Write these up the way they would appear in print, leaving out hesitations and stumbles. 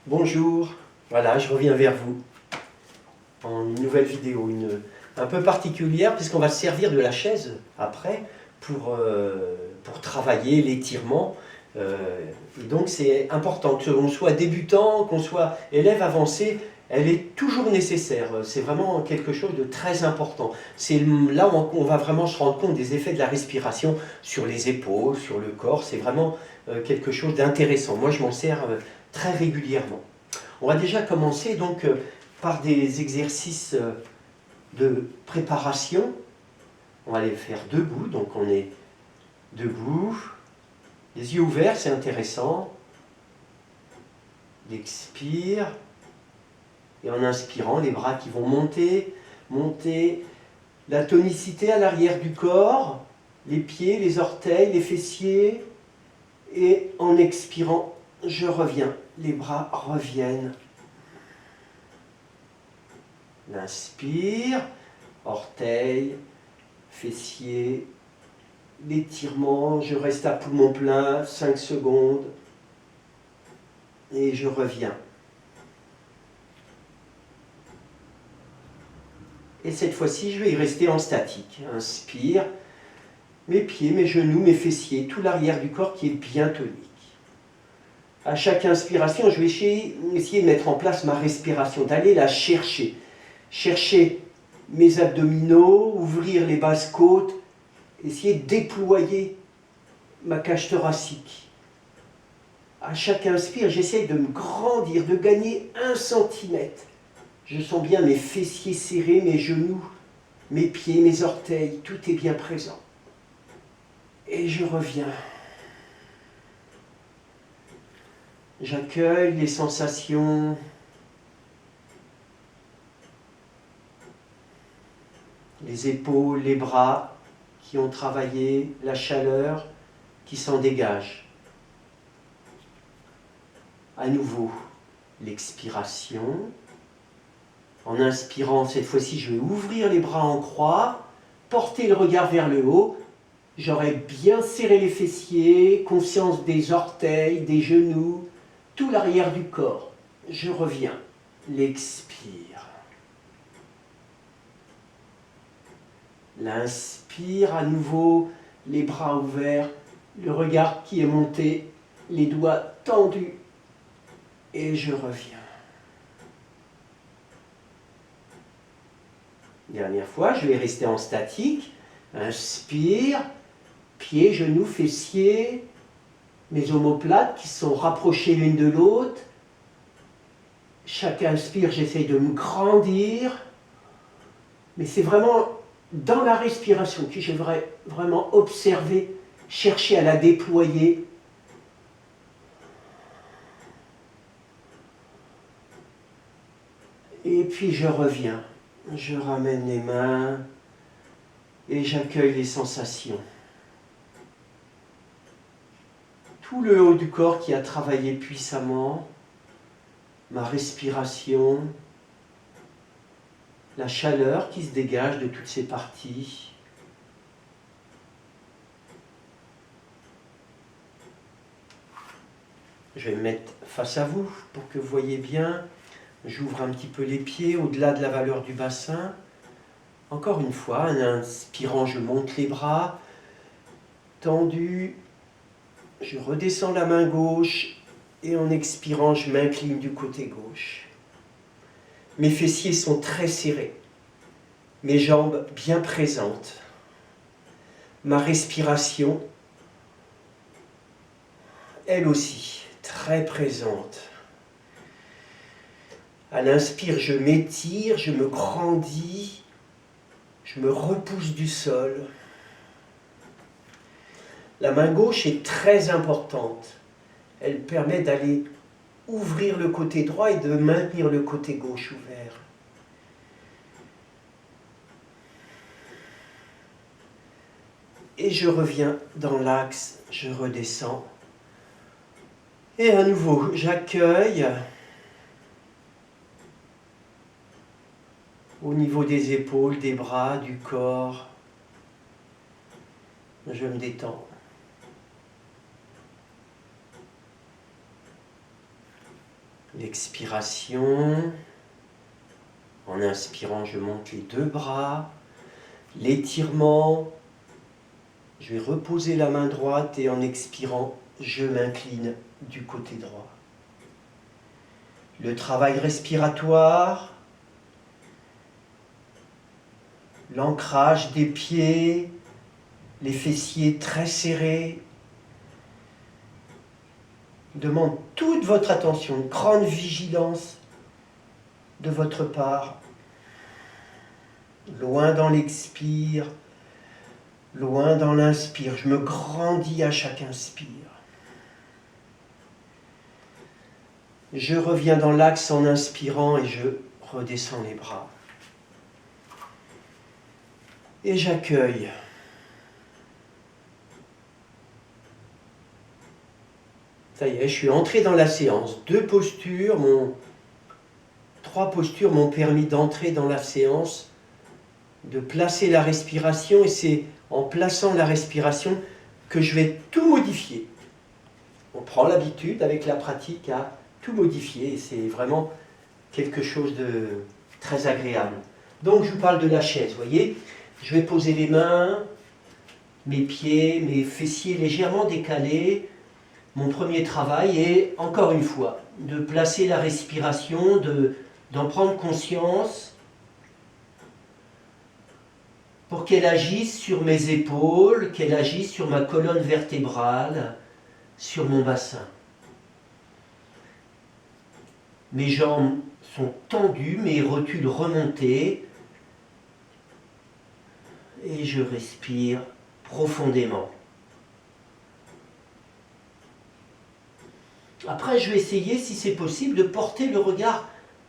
Bonjour, voilà, je reviens vers vous en une nouvelle vidéo, un peu particulière puisqu'on va se servir de la chaise après pour travailler l'étirement. Et donc c'est important que l'on soit débutant, qu'on soit élève avancé, elle est toujours nécessaire. C'est vraiment quelque chose de très important. C'est là où on va vraiment se rendre compte des effets de la respiration sur les épaules, sur le corps. C'est vraiment quelque chose d'intéressant. Moi, je m'en sers très régulièrement. On va déjà commencer donc par des exercices de préparation. On va les faire debout, donc on est debout, les yeux ouverts, c'est intéressant. On expire, et en inspirant, les bras qui vont monter, monter, la tonicité à l'arrière du corps, les pieds, les orteils, les fessiers, et en expirant, je reviens, les bras reviennent. L'inspire, orteils, fessiers, l'étirement, je reste à poumon plein, 5 secondes, et je reviens. Et cette fois-ci, je vais y rester en statique. Inspire, mes pieds, mes genoux, mes fessiers, tout l'arrière du corps qui est bien tonique. À chaque inspiration, je vais essayer de mettre en place ma respiration, d'aller la chercher. Chercher mes abdominaux, ouvrir les basses côtes, essayer de déployer ma cage thoracique. À chaque inspire, j'essaie de me grandir, de gagner 1 centimètre. Je sens bien mes fessiers serrés, mes genoux, mes pieds, mes orteils, tout est bien présent. Et je reviens. J'accueille les sensations. Les épaules, les bras qui ont travaillé, la chaleur qui s'en dégage. À nouveau, l'expiration. En inspirant, cette fois-ci, je vais ouvrir les bras en croix, porter le regard vers le haut. J'aurai bien serré les fessiers, conscience des orteils, des genoux, tout l'arrière du corps. Je reviens, l'expire. L'inspire, à nouveau, les bras ouverts, le regard qui est monté, les doigts tendus, et je reviens. Dernière fois, je vais rester en statique. Inspire, pieds, genoux, fessiers, mes omoplates qui sont rapprochées l'une de l'autre. Chaque inspire, j'essaye de me grandir. Mais c'est vraiment dans la respiration que je devrais vraiment observer, chercher à la déployer. Et puis je reviens. Je ramène les mains et j'accueille les sensations. Tout le haut du corps qui a travaillé puissamment, ma respiration, la chaleur qui se dégage de toutes ces parties. Je vais me mettre face à vous pour que vous voyez bien. J'ouvre un petit peu les pieds au-delà de la valeur du bassin. Encore une fois, en inspirant, je monte les bras tendus. Je redescends la main gauche et en expirant, je m'incline du côté gauche. Mes fessiers sont très serrés, mes jambes bien présentes. Ma respiration, elle aussi, très présente. À l'inspire, je m'étire, je me grandis, je me repousse du sol. La main gauche est très importante. Elle permet d'aller ouvrir le côté droit et de maintenir le côté gauche ouvert. Et je reviens dans l'axe, je redescends. Et à nouveau, j'accueille au niveau des épaules, des bras, du corps. Je me détends. L'expiration. En inspirant, je monte les deux bras. L'étirement. Je vais reposer la main droite et en expirant, je m'incline du côté droit. Le travail respiratoire. L'ancrage des pieds. Les fessiers très serrés. Demande toute votre attention, une grande vigilance de votre part. Loin dans l'expire, loin dans l'inspire. Je me grandis à chaque inspire. Je reviens dans l'axe en inspirant et je redescends les bras. Et j'accueille. Ça y est, je suis entré dans la séance. Trois postures m'ont permis d'entrer dans la séance, de placer la respiration, et c'est en plaçant la respiration que je vais tout modifier. On prend l'habitude avec la pratique à tout modifier, et c'est vraiment quelque chose de très agréable. Donc je vous parle de la chaise, vous voyez, je vais poser les mains, mes pieds, mes fessiers légèrement décalés. Mon premier travail est, encore une fois, de placer la respiration, d'en prendre conscience pour qu'elle agisse sur mes épaules, qu'elle agisse sur ma colonne vertébrale, sur mon bassin. Mes jambes sont tendues, mes rotules remontées, et je respire profondément. Après, je vais essayer, si c'est possible, de porter le regard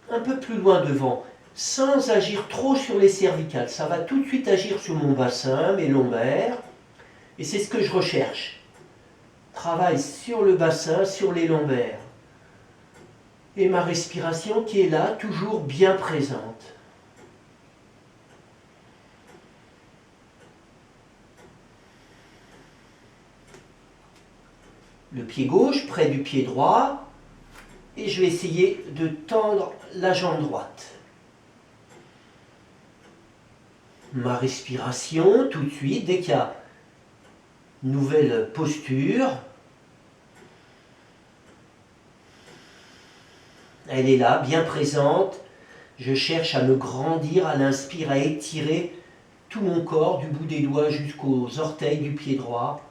un peu plus loin devant, sans agir trop sur les cervicales. Ça va tout de suite agir sur mon bassin, mes lombaires, et c'est ce que je recherche. Travail sur le bassin, sur les lombaires. Et ma respiration qui est là, toujours bien présente. Le pied gauche près du pied droit, et je vais essayer de tendre la jambe droite. Ma respiration, tout de suite, dès qu'il y a une nouvelle posture, elle est là, bien présente. Je cherche à me grandir à l'inspire, à étirer tout mon corps, du bout des doigts jusqu'aux orteils du pied droit.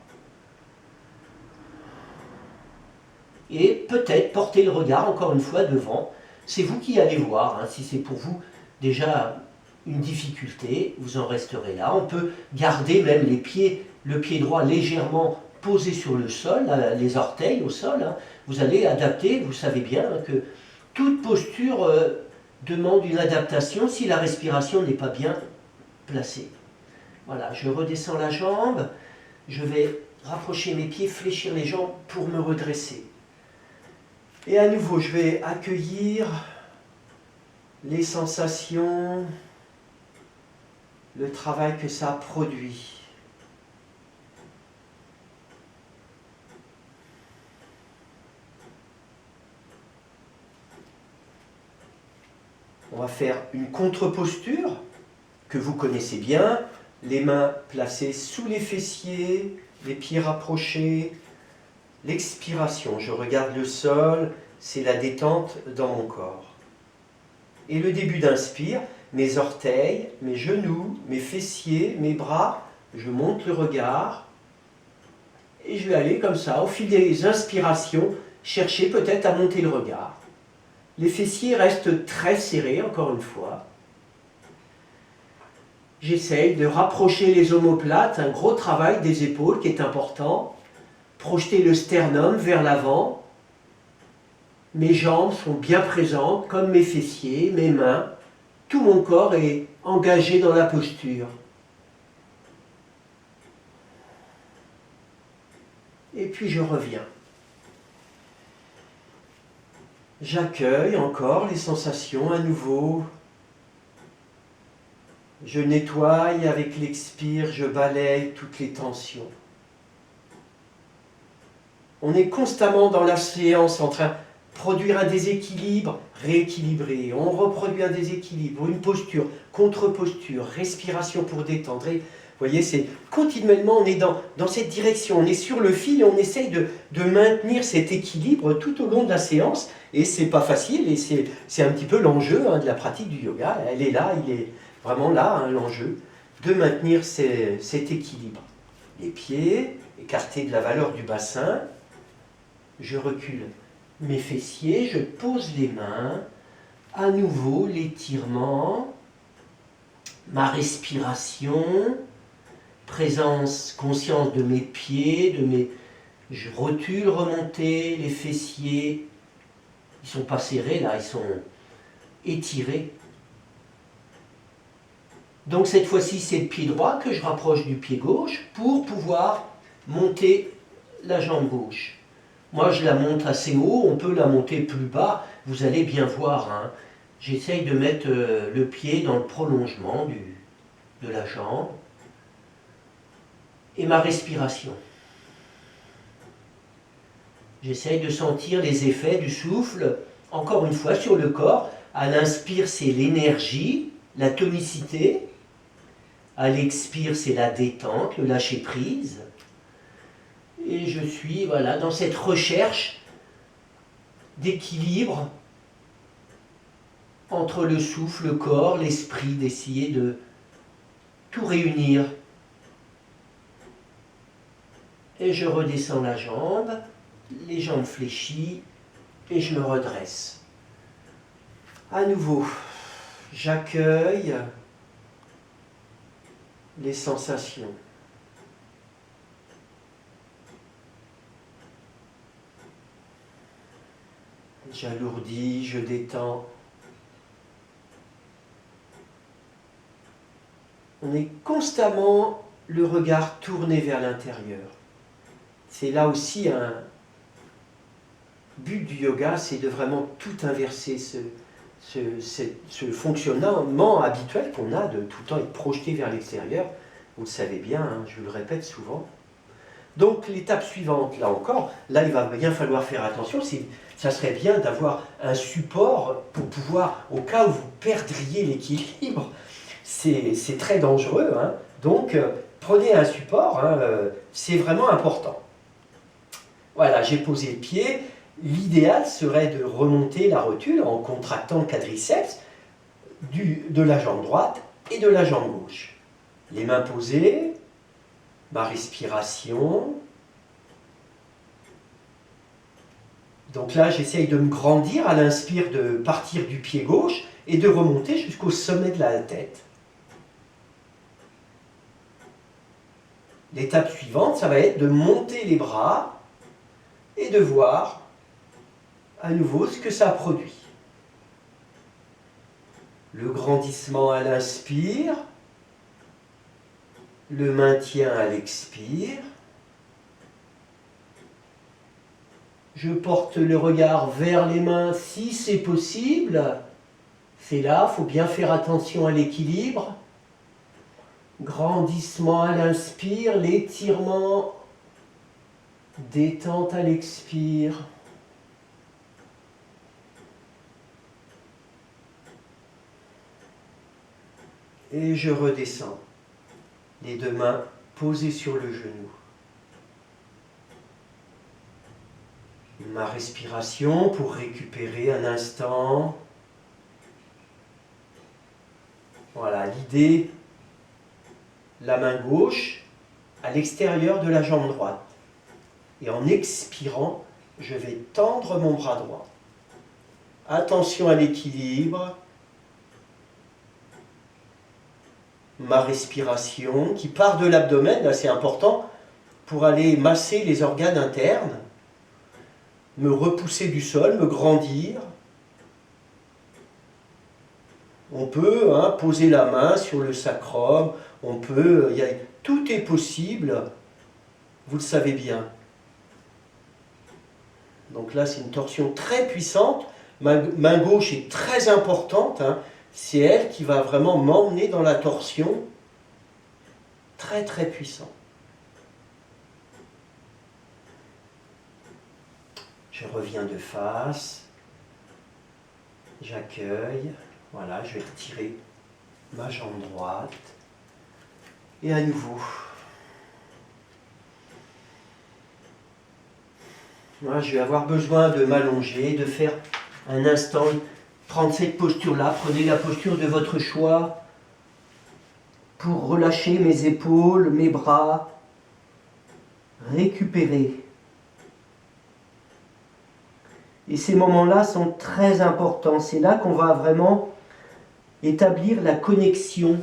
Et peut-être porter le regard, encore une fois, devant. C'est vous qui allez voir, hein, si c'est pour vous déjà une difficulté, vous en resterez là. On peut garder même le pied droit légèrement posé sur le sol, les orteils au sol. Hein. Vous allez adapter, vous savez bien hein, que toute posture demande une adaptation si la respiration n'est pas bien placée. Voilà, je redescends la jambe, je vais rapprocher mes pieds, fléchir les jambes pour me redresser. Et à nouveau, je vais accueillir les sensations, le travail que ça produit. On va faire une contre-posture que vous connaissez bien, les mains placées sous les fessiers, les pieds rapprochés. L'expiration, je regarde le sol, c'est la détente dans mon corps. Et le début d'inspire, mes orteils, mes genoux, mes fessiers, mes bras, je monte le regard et je vais aller comme ça, au fil des inspirations, chercher peut-être à monter le regard. Les fessiers restent très serrés, encore une fois. J'essaye de rapprocher les omoplates, un gros travail des épaules qui est important. Projeter le sternum vers l'avant. Mes jambes sont bien présentes, comme mes fessiers, mes mains. Tout mon corps est engagé dans la posture. Et puis je reviens. J'accueille encore les sensations à nouveau. Je nettoie avec l'expire, je balaye toutes les tensions. On est constamment dans la séance en train produire un déséquilibre, rééquilibrer, on reproduit un déséquilibre, une posture, contre-posture, respiration pour détendre. Et, vous voyez, c'est continuellement, on est dans cette direction, on est sur le fil et on essaye de maintenir cet équilibre tout au long de la séance. Et c'est pas facile, et c'est un petit peu l'enjeu de la pratique du yoga. Elle est là, il est vraiment là, l'enjeu, de maintenir cet équilibre. Les pieds écartés de la valeur du bassin, je recule mes fessiers, je pose les mains, à nouveau l'étirement, ma respiration, présence, conscience de mes pieds, je recule, remonter les fessiers, ils sont pas serrés là, ils sont étirés. Donc cette fois-ci, c'est le pied droit que je rapproche du pied gauche pour pouvoir monter la jambe gauche. Moi, je la monte assez haut, on peut la monter plus bas, vous allez bien voir. Hein. J'essaye de mettre le pied dans le prolongement de la jambe. Et ma respiration. J'essaye de sentir les effets du souffle, encore une fois, sur le corps. À l'inspire, c'est l'énergie, la tonicité. À l'expire, c'est la détente, le lâcher-prise. Et je suis voilà, dans cette recherche d'équilibre entre le souffle, le corps, l'esprit, d'essayer de tout réunir. Et je redescends la jambe, les jambes fléchies, et je me redresse. À nouveau, j'accueille les sensations. J'alourdis, je détends. On est constamment le regard tourné vers l'intérieur. C'est là aussi un but du yoga, c'est de vraiment tout inverser, ce fonctionnement habituel qu'on a de tout le temps être projeté vers l'extérieur. Vous le savez bien, hein, je vous le répète souvent. Donc l'étape suivante, là encore, là il va bien falloir faire attention, ça serait bien d'avoir un support pour pouvoir, au cas où vous perdriez l'équilibre, c'est très dangereux, hein. Donc prenez un support, hein, c'est vraiment important. Voilà, j'ai posé le pied, l'idéal serait de remonter la rotule en contractant le quadriceps de la jambe droite et de la jambe gauche. Les mains posées, ma respiration. Donc là, j'essaye de me grandir à l'inspire, de partir du pied gauche et de remonter jusqu'au sommet de la tête. L'étape suivante, ça va être de monter les bras et de voir à nouveau ce que ça produit. Le grandissement à l'inspire, le maintien à l'expire. Je porte le regard vers les mains si c'est possible. C'est là, il faut bien faire attention à l'équilibre. Grandissement à l'inspire, l'étirement, détente à l'expire. Et je redescends. Les deux mains posées sur le genou. Ma respiration pour récupérer un instant. Voilà, l'idée, la main gauche à l'extérieur de la jambe droite. Et en expirant, je vais tendre mon bras droit. Attention à l'équilibre. Ma respiration qui part de l'abdomen, là c'est important, pour aller masser les organes internes, me repousser du sol, me grandir. On peut poser la main sur le sacrum, on peut, tout est possible, vous le savez bien. Donc là c'est une torsion très puissante, ma main gauche est très importante, hein. C'est elle qui va vraiment m'emmener dans la torsion, très très puissant. Je reviens de face. J'accueille. Voilà, je vais retirer ma jambe droite. Et à nouveau. Voilà, je vais avoir besoin de m'allonger, de faire un instant, prendre cette posture-là. Prenez la posture de votre choix pour relâcher mes épaules, mes bras. Récupérer. Et ces moments-là sont très importants. C'est là qu'on va vraiment établir la connexion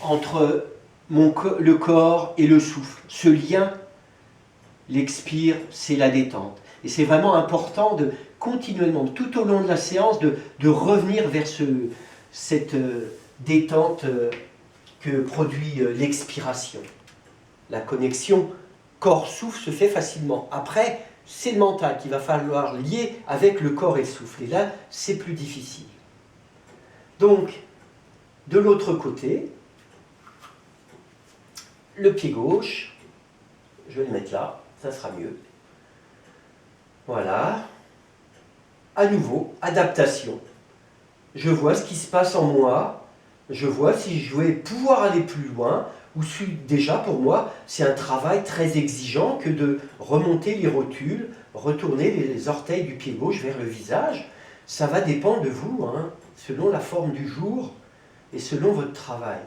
entre le corps et le souffle. Ce lien, l'expire, c'est la détente. Et c'est vraiment important de continuellement, tout au long de la séance, de revenir vers cette détente que produit l'expiration. La connexion corps-souffle se fait facilement. Après, c'est le mental qu'il va falloir lier avec le corps et le souffle. Et là, c'est plus difficile. Donc, de l'autre côté, le pied gauche, je vais le mettre là, ça sera mieux. Voilà. À nouveau, adaptation. Je vois ce qui se passe en moi, je vois si je vais pouvoir aller plus loin, ou si déjà pour moi, c'est un travail très exigeant que de remonter les rotules, retourner les orteils du pied gauche vers le visage. Ça va dépendre de vous, hein, selon la forme du jour et selon votre travail.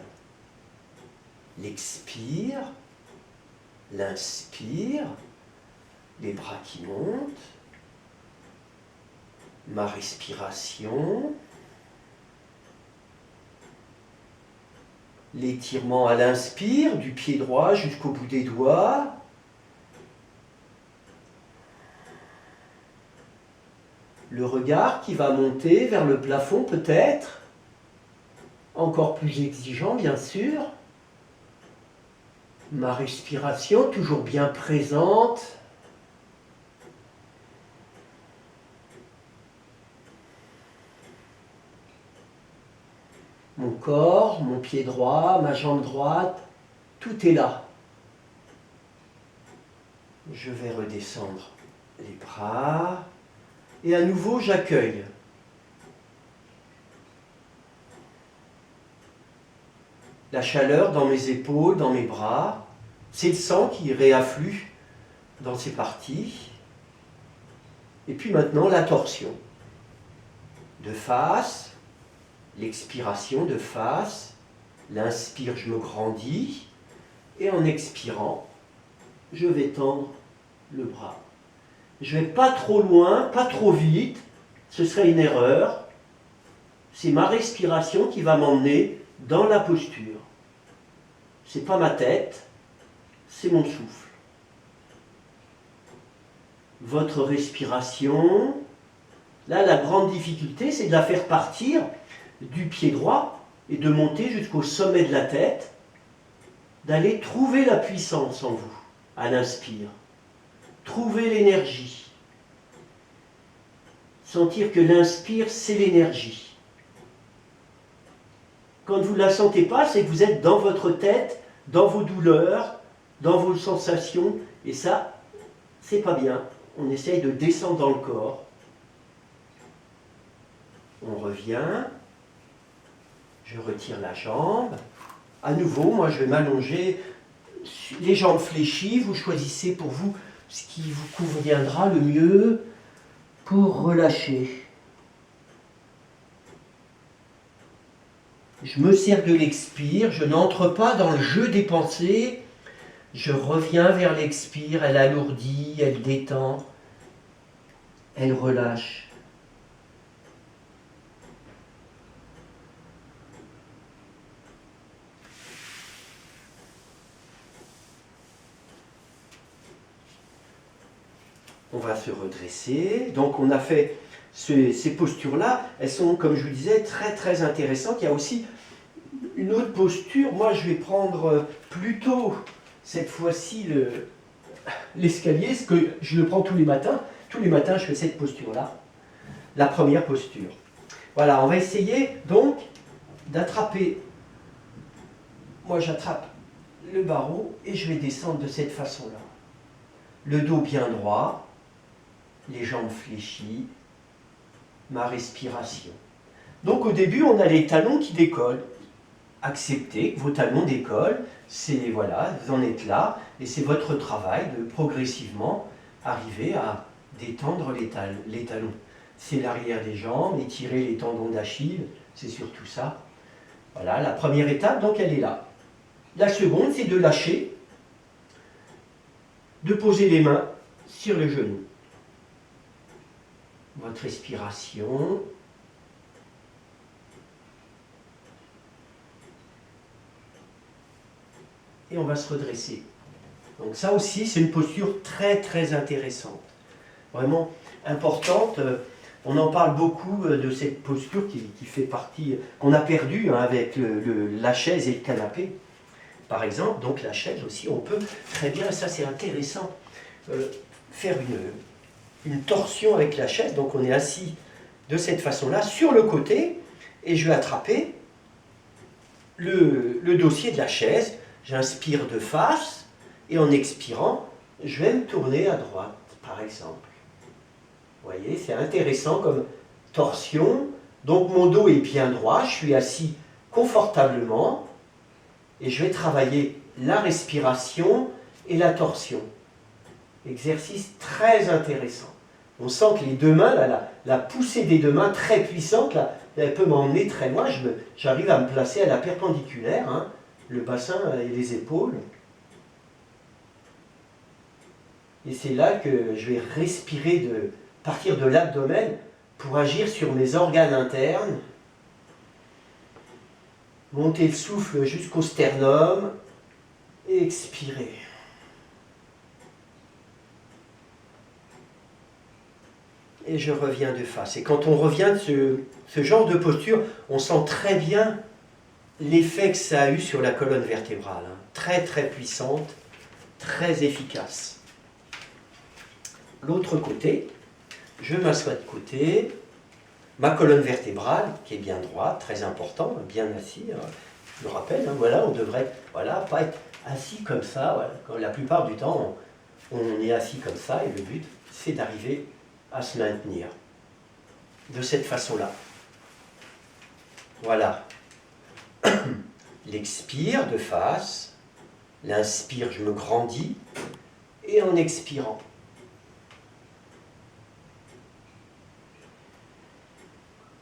L'expire, l'inspire, les bras qui montent, ma respiration, l'étirement à l'inspire, du pied droit jusqu'au bout des doigts. Le regard qui va monter vers le plafond peut-être, encore plus exigeant bien sûr. Ma respiration toujours bien présente. Mon corps, mon pied droit, ma jambe droite, tout est là. Je vais redescendre les bras et à nouveau j'accueille. La chaleur dans mes épaules, dans mes bras, c'est le sang qui réafflue dans ces parties. Et puis maintenant la torsion. De face, l'expiration de face, l'inspire, je me grandis, et en expirant, je vais tendre le bras. Je ne vais pas trop loin, pas trop vite, ce serait une erreur. C'est ma respiration qui va m'emmener dans la posture. Ce n'est pas ma tête, c'est mon souffle. Votre respiration, là la grande difficulté c'est de la faire partir du pied droit et de monter jusqu'au sommet de la tête, d'aller trouver la puissance en vous à l'inspire. Trouver l'énergie. Sentir que l'inspire, c'est l'énergie. Quand vous ne la sentez pas, c'est que vous êtes dans votre tête, dans vos douleurs, dans vos sensations, et ça, c'est pas bien. On essaye de descendre dans le corps. On revient. Je retire la jambe. À nouveau, moi je vais m'allonger, les jambes fléchies, vous choisissez pour vous ce qui vous conviendra le mieux pour relâcher. Je me sers de l'expire, je n'entre pas dans le jeu des pensées, je reviens vers l'expire, elle alourdit, elle détend, elle relâche. On va se redresser. Donc on a fait ces postures-là. Elles sont, comme je vous disais, très très intéressantes. Il y a aussi une autre posture. Moi, je vais prendre plutôt cette fois-ci l'escalier, parce que je le prends tous les matins. Tous les matins, je fais cette posture-là. La première posture. Voilà, on va essayer donc d'attraper. Moi, j'attrape le barreau et je vais descendre de cette façon-là. Le dos bien droit. les jambes fléchies, ma respiration. Donc au début, on a les talons qui décollent. Acceptez que vos talons décollent, c'est voilà, vous en êtes là, et c'est votre travail de progressivement arriver à détendre les talons. C'est l'arrière des jambes, étirer les tendons d'Achille, c'est surtout ça. Voilà, la première étape, donc elle est là. La seconde, c'est de lâcher, de poser les mains sur les genoux. Votre respiration. Et on va se redresser. Donc ça aussi, c'est une posture très très intéressante. Vraiment importante. On en parle beaucoup de cette posture qui fait partie, qu'on a perdue avec la chaise et le canapé. Par exemple, donc la chaise aussi, on peut très bien, ça c'est intéressant, faire une torsion avec la chaise. Donc on est assis de cette façon-là, sur le côté, et je vais attraper le dossier de la chaise. J'inspire de face, et en expirant, je vais me tourner à droite, par exemple. Vous voyez, c'est intéressant comme torsion. Donc mon dos est bien droit, je suis assis confortablement, et je vais travailler la respiration et la torsion. Exercice très intéressant. On sent que les deux mains, là, la poussée des deux mains très puissante, là, elle peut m'emmener très loin. J'arrive à me placer à la perpendiculaire, hein, le bassin et les épaules. Et c'est là que je vais respirer partir de l'abdomen pour agir sur mes organes internes. Monter le souffle jusqu'au sternum et expirer. Et je reviens de face. Et quand on revient de ce genre de posture, on sent très bien l'effet que ça a eu sur la colonne vertébrale. Hein. Très très puissante, très efficace. L'autre côté, je m'assois de côté, ma colonne vertébrale qui est bien droite, très important, bien assis. Hein. Je me rappelle, hein, voilà, on devrait pas être assis comme ça. Voilà. Quand, la plupart du temps, on est assis comme ça, et le but, c'est d'arriver à se maintenir de cette façon-là. Voilà. L'expire de face, l'inspire, je me grandis, et en expirant.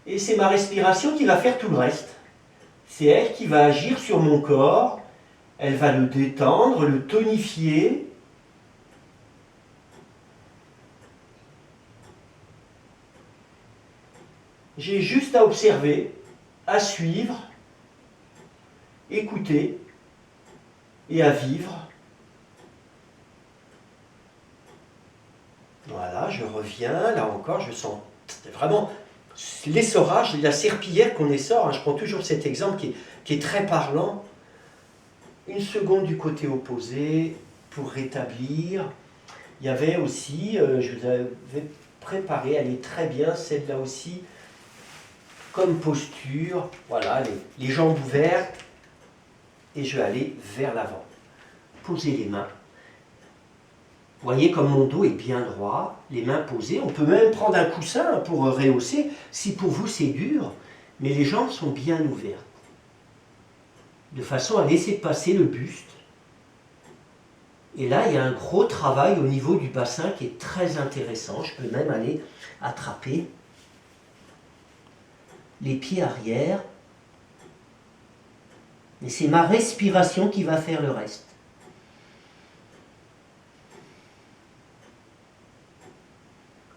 Et c'est ma respiration qui va faire tout le reste. C'est elle qui va agir sur mon corps, elle va le détendre, le tonifier. J'ai juste à observer, à suivre, écouter et à vivre. Voilà, je reviens, là encore, je sens vraiment l'essorage, la serpillière qu'on essore. Hein, je prends toujours cet exemple qui est très parlant. Une seconde du côté opposé pour rétablir. Il y avait aussi, je vous avais préparé, elle est très bien, celle-là aussi, comme posture. Voilà, les jambes ouvertes. Et je vais aller vers l'avant. Posez les mains. Vous voyez comme mon dos est bien droit, les mains posées. On peut même prendre un coussin pour rehausser, si pour vous c'est dur, mais les jambes sont bien ouvertes. De façon à laisser passer le buste. Et là, il y a un gros travail au niveau du bassin qui est très intéressant. Je peux même aller attraper les pieds arrière. Et c'est ma respiration qui va faire le reste.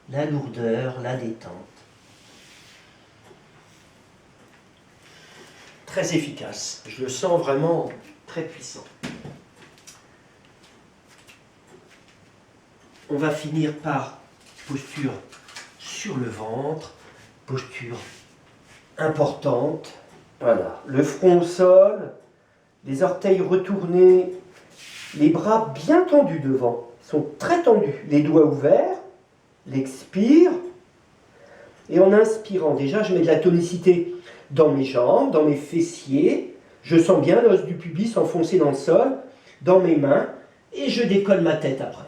La lourdeur, la détente. Très efficace. Je le sens vraiment très puissant. On va finir par posture sur le ventre, posture importante. Voilà, le front au sol, les orteils retournés, les bras bien tendus devant, ils sont très tendus, les doigts ouverts, l'expire, et en inspirant, déjà je mets de la tonicité dans mes jambes, dans mes fessiers, je sens bien l'os du pubis enfoncé dans le sol, dans mes mains, et je décolle ma tête après.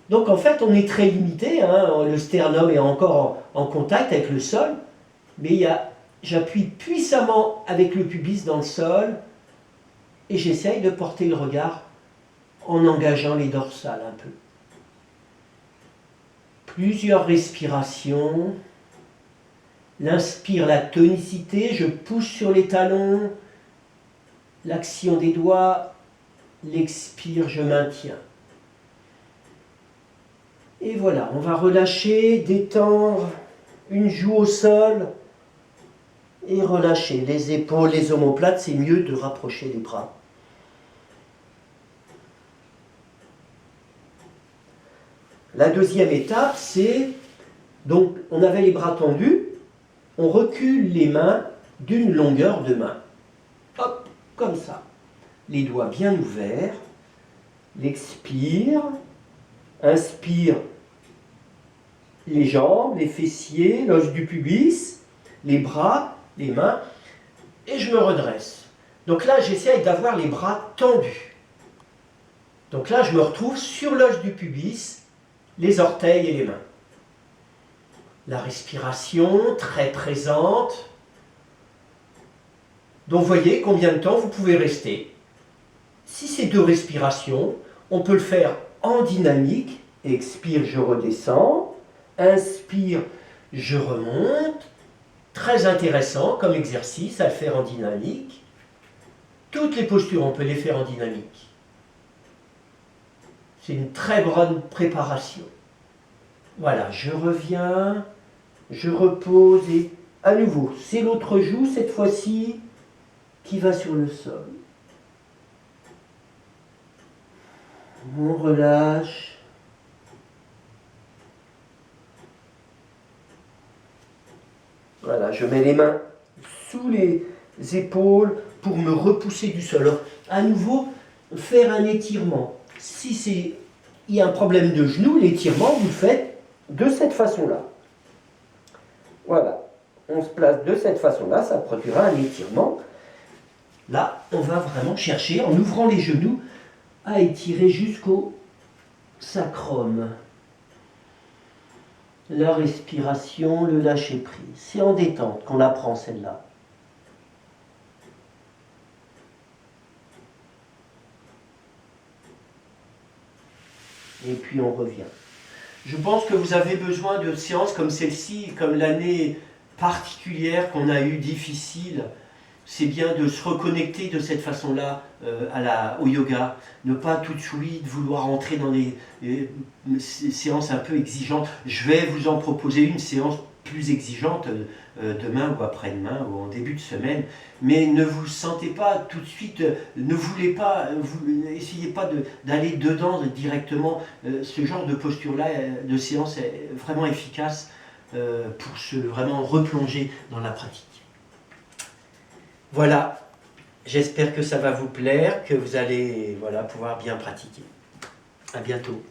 Donc en fait, on est très limité, hein, le sternum est encore en contact avec le sol, mais j'appuie puissamment avec le pubis dans le sol et j'essaye de porter le regard en engageant les dorsales un peu. Plusieurs respirations. L'inspire, la tonicité, je pousse sur les talons, l'action des doigts, l'expire, je maintiens. Et voilà, on va relâcher, détendre une joue au sol et relâcher les épaules, les omoplates, c'est mieux de rapprocher les bras. La deuxième étape, c'est, donc on avait les bras tendus, on recule les mains d'une longueur de main. Hop, comme ça. Les doigts bien ouverts. L'expire. Inspire les jambes, les fessiers, l'os du pubis, les bras, les mains. Et je me redresse. Donc là, j'essaye d'avoir les bras tendus. Donc là, je me retrouve sur l'os du pubis, les orteils et les mains. La respiration très présente. Donc vous voyez combien de temps vous pouvez rester. Si c'est 2 respirations, on peut le faire en dynamique. Expire, je redescends. Inspire, je remonte. Très intéressant comme exercice à le faire en dynamique. Toutes les postures, on peut les faire en dynamique. C'est une très bonne préparation. Voilà, je reviens. Je repose et à nouveau, c'est l'autre joue cette fois-ci qui va sur le sol. On relâche. Voilà, je mets les mains sous les épaules pour me repousser du sol. Alors, à nouveau, faire un étirement. Si il y a un problème de genou, l'étirement, vous le faites de cette façon-là. Voilà, on se place de cette façon-là, ça produira un étirement. Là, on va vraiment chercher, en ouvrant les genoux, à étirer jusqu'au sacrum. La respiration, le lâcher-prise. C'est en détente qu'on apprend celle-là. Et puis on revient. Je pense que vous avez besoin de séances comme celle-ci, comme l'année particulière qu'on a eue, difficile. C'est bien de se reconnecter de cette façon-là au yoga. Ne pas tout de suite vouloir entrer dans des séances un peu exigeantes. Je vais vous en proposer une séance plus exigeante demain ou après-demain ou en début de semaine. Mais ne vous sentez pas tout de suite, ne voulez pas, essayez pas d'aller dedans directement. Ce genre de posture-là, de séance est vraiment efficace pour se vraiment replonger dans la pratique. Voilà, j'espère que ça va vous plaire, que vous allez pouvoir bien pratiquer. À bientôt.